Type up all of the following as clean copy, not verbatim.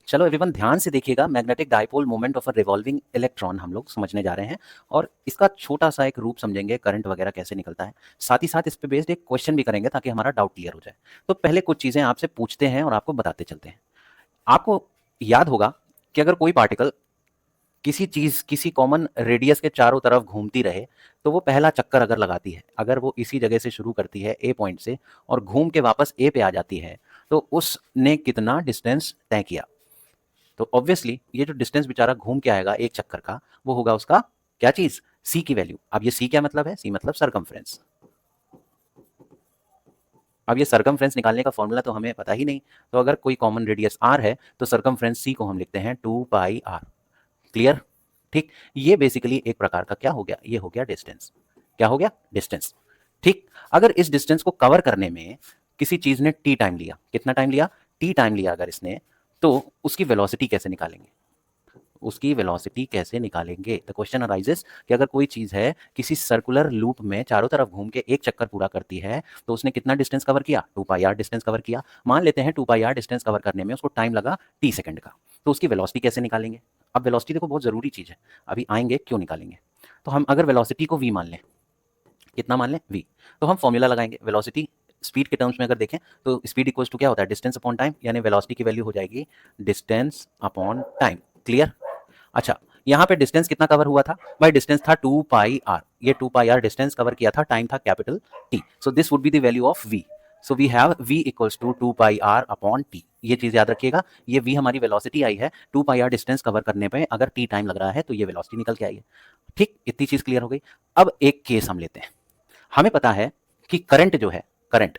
चलो एवरीवन ध्यान से देखिएगा, magnetic dipole moment of a revolving electron हम लोग समझने जा रहे हैं और इसका छोटा सा एक रूप समझेंगे, करंट वगैरह कैसे निकलता है। साथ ही साथ इस पे बेस्ड एक क्वेश्चन भी करेंगे ताकि हमारा डाउट क्लियर हो जाए। तो पहले कुछ चीज़ें आपसे पूछते हैं और आपको बताते चलते हैं। आपको याद होगा कि अगर कोई पार्टिकल किसी चीज़, किसी कॉमन रेडियस के चारों तरफ घूमती रहे, तो वो पहला चक्कर अगर लगाती है, अगर वो इसी जगह से शुरू करती है ए पॉइंट से और घूम के वापस ए पे आ जाती है, तो उसने कितना डिस्टेंस तय किया। तो ऑब्वियसली ये जो डिस्टेंस बेचारा घूम के आएगा एक चक्कर का, वो होगा उसका क्या चीज, सी की वैल्यू। अब ये सी क्या मतलब है, सी मतलब सरकमफ्रेंस। अब ये सरकमफ्रेंस निकालने का फॉर्मूला तो हमें पता ही नहीं, तो अगर कोई कॉमन रेडियस आर है तो सरकमफ्रेंस सी को हम लिखते हैं 2 पाई आर। क्लियर? ठीक, ये बेसिकली एक प्रकार का क्या हो गया, ये हो गया डिस्टेंस। क्या हो गया, डिस्टेंस। ठीक, अगर इस डिस्टेंस को कवर करने में किसी चीज ने टी टाइम लिया, कितना टाइम लिया, टी टाइम लिया अगर इसने, तो उसकी वेलोसिटी कैसे निकालेंगे, उसकी वेलोसिटी कैसे निकालेंगे। द क्वेश्चन अराइजेस कि अगर कोई चीज है किसी सर्कुलर लूप में चारों तरफ घूम के एक चक्कर पूरा करती है, तो उसने कितना डिस्टेंस कवर किया, 2 पाई आर डिस्टेंस कवर किया। मान लेते हैं 2 पाई आर डिस्टेंस कवर करने में उसको टाइम लगा टी सेकंड का, तो उसकी वेलोसिटी कैसे निकालेंगे। अब वेलोसिटी देखो बहुत जरूरी चीज है, अभी आएंगे क्यों निकालेंगे। तो हम अगर वेलोसिटी को वी मान लें, कितना मान लें, वी, तो हम फॉर्मूला लगाएंगे वेलोसिटी स्पीड के टर्म्स में अगर देखें तो स्पीड इक्वल्स टू क्या होता है, डिस्टेंस अपॉन टाइम, यानी वेलोसिटी की वैल्यू हो जाएगी डिस्टेंस अपॉन टाइम। क्लियर? अच्छा, यहाँ पे डिस्टेंस कितना कवर हुआ था भाई, डिस्टेंस था 2 पाई आर, ये 2 पाई आर डिस्टेंस कवर किया था, टाइम था capital T, so this would be the value of V. So we have v equals to 2 pi R upon T. ये चीज याद रखिएगा, ये v हमारी वेलोसिटी आई है, 2 पाई आर डिस्टेंस कवर करने पे अगर t टाइम लग रहा है तो ये वेलोसिटी निकल के आई है। ठीक, इतनी चीज क्लियर हो गई। अब एक केस हम लेते हैं। हमें पता है कि करंट जो है, करंट,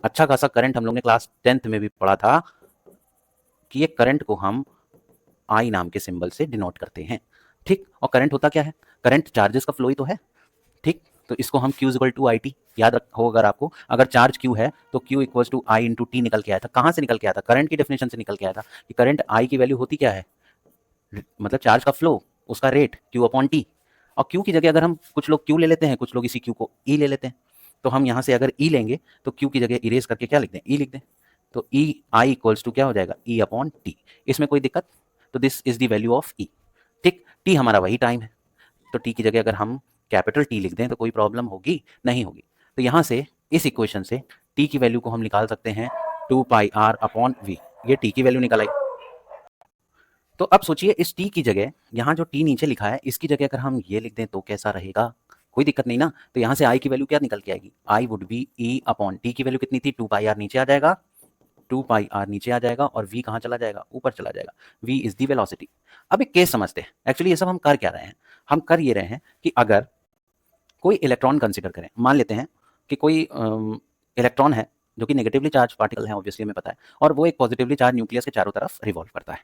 अच्छा खासा करंट हम लोग ने क्लास 10th में भी पढ़ा था कि ये करंट को हम आई नाम के सिंबल से डिनोट करते हैं। ठीक, और करंट होता क्या है, करंट चार्जेस का फ्लो ही तो है। ठीक, तो इसको हम Q equal to I T, याद रखो अगर आपको, अगर चार्ज Q है तो Q equals to I into T निकल के आया था। कहाँ से निकल के आया था, करंट की डेफिनेशन से निकल के आया था कि करंट I की वैल्यू होती क्या है, मतलब चार्ज का फ्लो, उसका रेट Q अपॉन टी। और Q की जगह अगर हम, कुछ लोग Q ले लेते हैं, कुछ लोग इसी Q को E ले लेते हैं, तो हम यहाँ से अगर E लेंगे तो Q की जगह इरेज करके क्या लिख दें, E लिख दें, तो ई आई इक्वल्स टू क्या हो जाएगा, ई अपॉन टी। इसमें कोई दिक्कत, तो this is the value of E. ठीक, टी हमारा वही टाइम है, तो टी की जगह अगर हम कैपिटल टी लिख दें तो कोई प्रॉब्लम होगी, नहीं होगी। तो यहाँ से इस इक्वेशन से टी की वैल्यू को हम निकाल सकते हैं 2 पाई आर अपॉन वी, ये टी की वैल्यू निकल आई। तो अब सोचिए इस टी की जगह, यहाँ जो टी नीचे लिखा है इसकी जगह अगर हम ये लिख दें तो कैसा रहेगा, कोई दिक्कत नहीं ना। तो यहाँ से आई की वैल्यू क्या निकल के आएगी, I would be E upon T की वैल्यू कितनी थी, 2 पाई आर नीचे आ जाएगा, 2 पाई आर नीचे आ जाएगा और v कहाँ चला जाएगा, ऊपर चला जाएगा। v is the velocity. अब एक केस समझते हैं, एक्चुअली ये सब हम कर क्या रहे हैं, हम कर ये रहे हैं कि अगर कोई इलेक्ट्रॉन कंसिडर करें, मान लेते हैं कि कोई इलेक्ट्रॉन है जो कि नेगेटिवली चार्ज पार्टिकल है, ऑब्वियसली हमें पता है, और वो एक पॉजिटिवली चार्ज न्यूक्लियस के चारों तरफ रिवॉल्व करता है।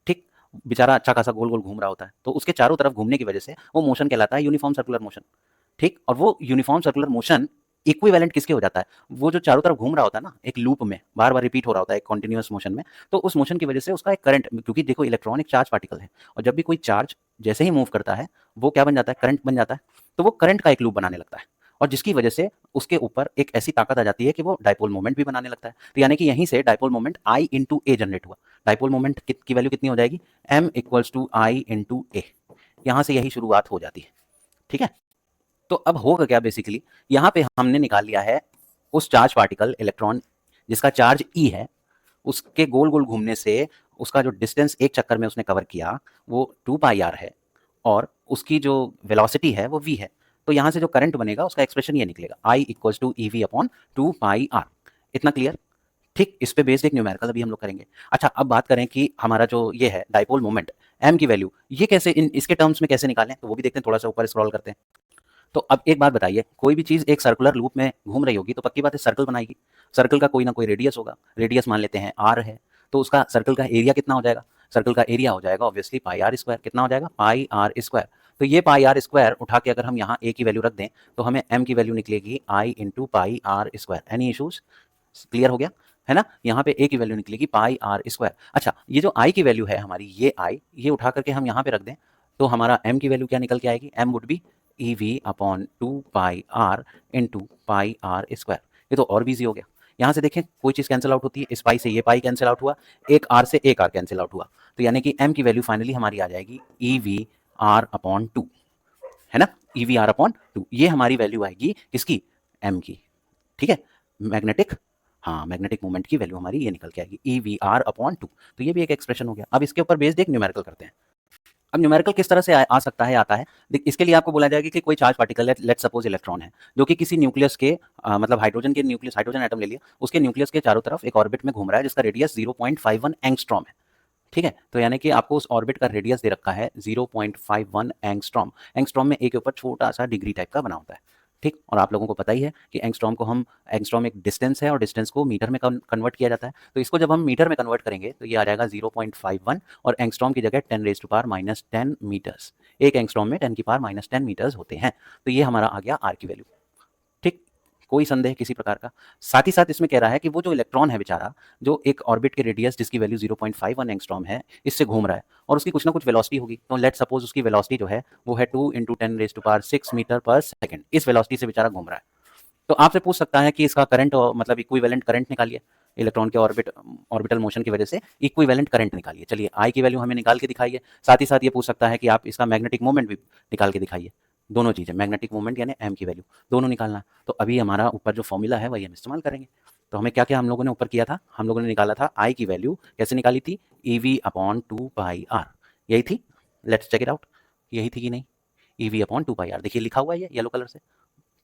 ठीक, बेचारा अच्छा खासा गोल गोल घूम रहा होता है, तो उसके चारों तरफ घूमने की वजह से वो मोशन कहलाता है यूनिफॉर्म सर्कुलर मोशन। ठीक, और वो यूनिफॉर्म सर्कुलर मोशन इक्विवेलेंट किसके हो जाता है, वो जो चारों तरफ घूम रहा होता है ना, एक लूप में बार बार रिपीट हो रहा होता है, एक कॉन्टिन्यूअस मोशन में, तो उस मोशन की वजह से उसका एक करंट, क्योंकि देखो इलेक्ट्रॉन एक चार्ज पार्टिकल है, और जब भी कोई चार्ज जैसे ही मूव करता है वो क्या बन जाता है, करंट बन जाता है, तो वो करंट का एक लूप बनाने लगता है, और जिसकी वजह से उसके ऊपर एक ऐसी ताकत आ जाती है कि वो डाइपोल मोमेंट भी बनाने लगता है। तो यानी कि यहीं से dipole moment I into A generate हुआ। डाइपोल मोमेंट की वैल्यू कितनी हो जाएगी, M equals to I into A, यहाँ से यही शुरुआत हो जाती है। ठीक है, तो अब होगा क्या, बेसिकली यहाँ पे हमने निकाल लिया है उस चार्ज पार्टिकल इलेक्ट्रॉन जिसका चार्ज ई है, उसके गोल गोल घूमने से उसका जो डिस्टेंस एक चक्कर में उसने कवर किया वो 2 पाई आर है, और उसकी जो वेलोसिटी है वो v है। तो यहाँ से जो करंट बनेगा उसका एक्सप्रेशन ये निकलेगा, I equals to E V upon 2 pi R. इतना क्लियर? ठीक, इस पे बेस्ड एक न्यूमेरिकल अभी हम लोग करेंगे। अच्छा, अब बात करें कि हमारा जो ये है डाइपोल मोमेंट m की वैल्यू, ये कैसे इसके टर्म्स में कैसे निकालें, तो वो भी देखते हैं, थोड़ा सा ऊपर स्क्रॉल करते हैं। तो अब एक बात बताइए, कोई भी चीज़ एक सर्कुलर लूप में घूम रही होगी तो पक्की बात है सर्कल बनाएगी। सर्कल का कोई ना कोई रेडियस होगा, रेडियस मान लेते हैं आर है, तो उसका सर्कल का एरिया कितना हो जाएगा, सर्कल का एरिया हो जाएगा ऑब्वियसली पाई आर स्क्वायर। कितना हो जाएगा, पाई आर स्क्वायर। तो ये पाई आर स्क्वायर उठा के अगर हम यहाँ ए की वैल्यू रख दें तो हमें एम की वैल्यू निकलेगी I into pi R square. Any issues? Clear हो गया है ना, यहाँ पे ए की वैल्यू निकलेगी पाई आर स्क्वायर। अच्छा, ये जो आई की वैल्यू है हमारी, ये आई, ये उठा करके हम यहाँ पे रख दें तो हमारा एम की वैल्यू क्या निकल के आएगी, M would be E V upon 2 pi R into pi R square. ये तो और भी ईजी हो गया। यहाँ से देखें कोई चीज़ कैंसिल आउट होती है, इस पाई से ये पाई कैंसिल आउट हुआ, एक आर से एक आर कैंसिल आउट हुआ, तो यानी कि एम की वैल्यू फाइनली हमारी आ जाएगी E V R upon two, है ना, E V R upon two, ये हमारी वैल्यू आएगी किसकी, एम की, ठीक है, मैग्नेटिक, हाँ मैग्नेटिक मोमेंट की वैल्यू हमारी ये निकल के आएगी E V R upon two. तो ये भी एक एक्सप्रेशन हो गया। अब इसके ऊपर बेस्ड एक न्यूमेरिकल करते हैं। अब न्यूमेरिकल किस तरह से आ सकता है, आता है, इसके लिए आपको बोला जाएगा कि कोई charge particle, let suppose electron है, जो कि किसी न्यूक्लियस के मतलब हाइड्रोजन के न्यूक्लियस, हाइड्रोजन एटम ले लिया, उसके न्यूक्लियस के चारों तरफ एक ऑर्बिट में घूम रहा है जिसका रेडियस 0.51 एंगस्ट्रॉम है, ठीक है। तो यानी कि आपको उस ऑर्बिट का रेडियस दे रखा है 0.51 एंगस्ट्रॉम। एंगस्ट्रॉम में ए के ऊपर छोटा सा डिग्री टाइप का बना होता है, ठीक। और आप लोगों को पता ही है कि एंगस्ट्रॉम को हम, एंगस्ट्रॉम एक डिस्टेंस है और डिस्टेंस को मीटर में कन्वर्ट किया जाता है, तो इसको जब हम मीटर में कन्वर्ट करेंगे तो ये आ जाएगा 0.51 और एंगस्ट्रॉम की जगह 10⁻⁻10 मीटर्स। एक एंगस्ट्रॉम में 10⁻⁻10 मीटर्स होते हैं। तो ये हमारा आ गया आर की वैल्यू, ठीक। कोई संदेह किसी प्रकार का। साथ ही साथ इसमें कह रहा है कि वो जो इलेक्ट्रॉन है बेचारा, जो एक ऑर्बिट के रेडियस जिसकी वैल्यू 0.51 एंगस्ट्रॉम है, इससे घूम रहा है और उसकी कुछ ना कुछ वेलोसिटी होगी। तो लेट सपोज उसकी वेलोसिटी जो है वो है 2 × 10⁻6 मीटर पर सेकंड। इस वेलोसिटी से बेचारा घूम रहा है। तो आपसे पूछ सकता है कि इसका करंट, मतलब इक्विवेलेंट करंट निकालिए, इलेक्ट्रॉन के ऑर्बिटल मोशन की वजह से इक्विवेलेंट करंट निकालिए। चलिए आई की वैल्यू हमें निकाल के दिखाइए। साथ ही साथ ये पूछ सकता है कि आप इसका मैग्नेटिक मोमेंट भी निकाल के दिखाइए। दोनों चीज़ें, मैग्नेटिक मोमेंट यानी एम की वैल्यू, दोनों निकालना। तो अभी हमारा ऊपर जो फॉर्मूला है वही हम इस्तेमाल करेंगे। तो हमें क्या क्या हम लोगों ने ऊपर किया था, हम लोगों ने निकाला था आई की वैल्यू, कैसे निकाली थी, ई वी अपॉन 2πr, यही थी। लेट्स चेक इट आउट, यही थी कि नहीं, ई वी अपॉन 2πr, देखिए लिखा हुआ है ये येलो कलर से।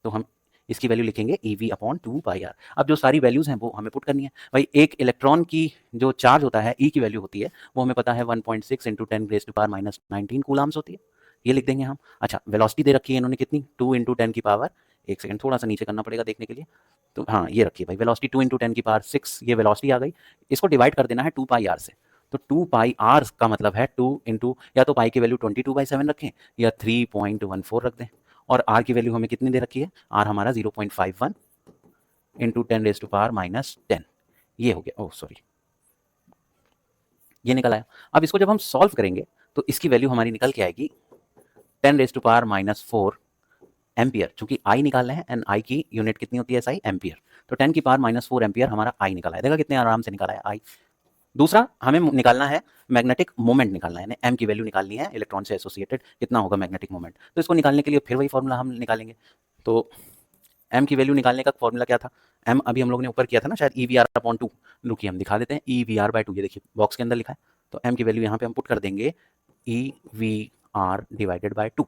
तो हम इसकी वैल्यू लिखेंगे ई वी अपॉन 2πr। अब जो सारी वैल्यूज़ हैं वो हमें पुट करनी है भाई। एक इलेक्ट्रॉन की जो चार्ज होता है, ई की वैल्यू होती है, वो हमें पता है 1.6 × 10⁻⁻19 कूलाम्स होती है, ये लिख देंगे हम। अच्छा, वेलोसिटी दे रखी है इन्होंने कितनी, 2 × 10⁻, एक सेकंड थोड़ा सा नीचे करना पड़ेगा देखने के लिए, तो हाँ ये रखिए भाई, वेलोसिटी 2 × 10⁻6, ये वेलोसिटी आ गई। इसको डिवाइड कर देना है 2πr से, तो 2πr का मतलब है 2 × या तो पाई की वैल्यू 22/7 रखें या 3.14 रख दें। और आर की वैल्यू हमें कितनी दे रखी है, आर हमारा 0.51 × 10⁻⁻10, ये हो गया, ओह सॉरी, ये निकल आया। अब इसको जब हम सॉल्व करेंगे तो इसकी वैल्यू हमारी निकल के आएगी 10⁻⁻4 एम्पियर, चूंकि आई निकालना है एंड आई की यूनिट कितनी होती है एसआई, एम्पियर। तो 10⁻⁻4 एम्पियर हमारा आई निकाला है, देखा कितने आराम से निकाला है आई। दूसरा हमें निकालना है मैग्नेटिक मोमेंट निकालना है, एम की वैल्यू निकालनी है, इलेक्ट्रॉन से एसोसिएटेड कितना होगा मैग्नेटिक मोमेंट। तो इसको निकालने के लिए फिर वही फॉर्मूला हम निकालेंगे। तो एम की वैल्यू निकालने का फॉर्मूला क्या था, एम अभी हम लोगों ने ऊपर किया था ना शायद, ई वी आर अपॉन 2, रुकिए हम दिखा देते हैं, ई वी आर बाई 2, ये देखिए बॉक्स के अंदर लिखा है। तो एम की वैल्यू यहाँ पे हम पुट कर देंगे E V R divided by 2।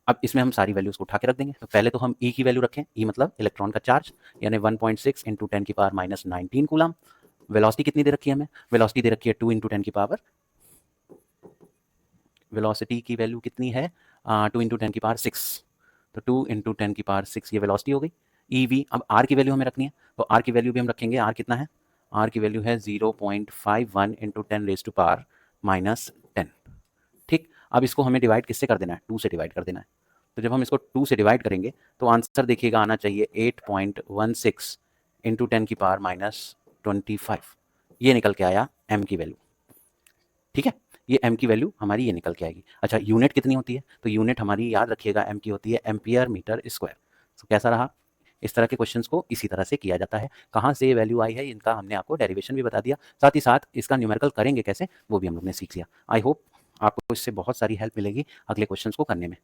अब इसमें हम सारी वैल्यूज को उठा के रख देंगे। तो पहले तो हम ई की वैल्यू रखें, ई मतलब इलेक्ट्रॉन का चार्ज, यानी 1.6 × 10⁻⁻19 कूलम। वेलोसिटी कितनी दे रखी है हमें, वेलोसिटी दे रखी है 2 × 10⁻, वेलोसिटी की वैल्यू कितनी है 2 × 10⁻6, तो 2 × 10⁻6 ये वेलोसिटी हो गई। ई वी, अब आर की वैल्यू हमें रखनी है, तो आर की वैल्यू भी हम रखेंगे, आर कितना है, आर की वैल्यू है 0.51 × 10⁻⁻10, ठीक। अब इसको हमें डिवाइड किससे कर देना है, 2 से डिवाइड कर देना है। तो जब हम इसको 2 से डिवाइड करेंगे तो आंसर देखिएगा आना चाहिए 8.16 × 10⁻25, ये निकल के आया एम की वैल्यू, ठीक है। ये एम की वैल्यू हमारी ये निकल के आएगी। अच्छा, यूनिट कितनी होती है, तो यूनिट हमारी याद रखिएगा एम की होती है एम्पियर मीटर स्क्वायर। तो कैसा रहा, इस तरह के क्वेश्चंस को इसी तरह से किया जाता है। कहाँ से ये वैल्यू आई है, इनका हमने आपको डेरिवेशन भी बता दिया, साथ ही साथ इसका न्यूमेरिकल करेंगे कैसे वो भी हम लोग ने सीख लिया। आई होप आपको इससे बहुत सारी हेल्प मिलेगी अगले क्वेश्चंस को करने में।